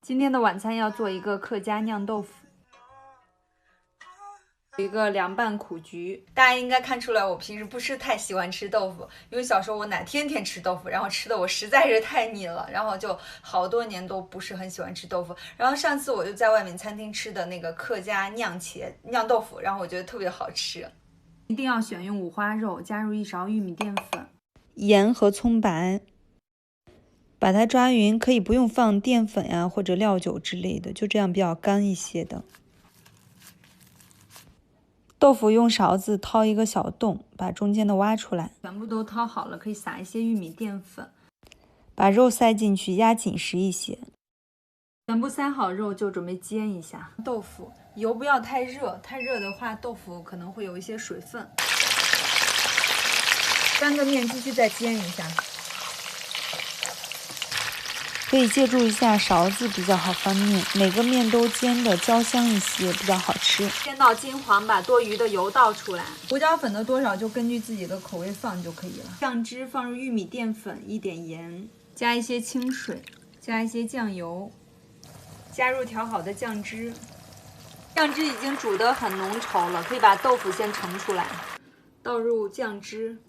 今天的晚餐要做一个客家酿豆腐，一个凉拌苦菊。大家应该看出来，我平时不是太喜欢吃豆腐，因为小时候我奶天天吃豆腐，然后吃的我实在是太腻了，然后就好多年都不是很喜欢吃豆腐。然后上次我就在外面餐厅吃的那个客家酿豆腐，然后我觉得特别好吃。一定要选用五花肉，加入1勺玉米淀粉、盐和葱白。把它抓匀，可以不用放淀粉呀或者料酒之类的，就这样比较干一些的。豆腐用勺子掏一个小洞，把中间的挖出来。全部都掏好了，可以撒一些玉米淀粉，把肉塞进去，压紧实一些。全部塞好肉就准备煎一下。豆腐油不要太热，太热的话豆腐可能会有一些水分。翻个面继续再煎一下。可以借助一下勺子比较好翻面，每个面都煎的焦香一些，比较好吃。煎到金黄，把多余的油倒出来。胡椒粉的多少就根据自己的口味放就可以了。酱汁放入玉米淀粉、一点盐，加一些清水，加一些酱油，加入调好的酱汁。酱汁已经煮得很浓稠了，可以把豆腐先盛出来，倒入酱汁。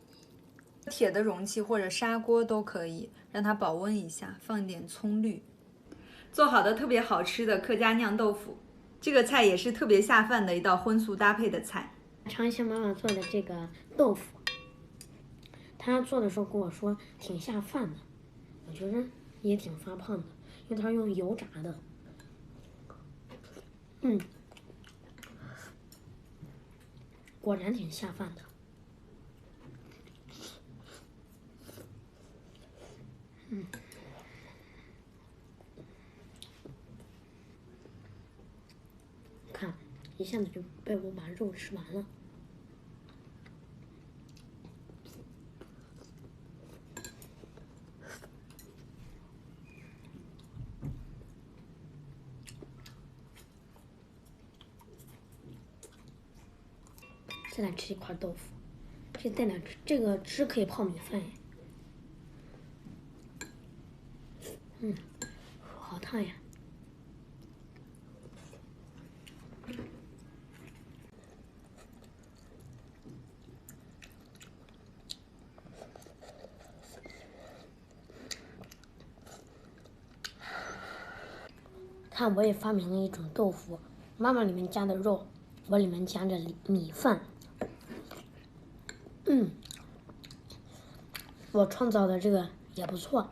铁的容器或者砂锅都可以，让它保温一下，放一点葱绿。做好的特别好吃的客家酿豆腐，这个菜也是特别下饭的一道荤素搭配的菜。尝一下妈妈做的这个豆腐，她做的时候跟我说挺下饭的，我觉得也挺发胖的，因为她用油炸的。果然挺下饭的。看，一下子就被我把肉吃完了。再来吃一块豆腐，这个汁可以泡米饭耶。好烫呀！看，我也发明了一种豆腐，妈妈里面加的肉，我里面加着米饭。我创造的这个也不错。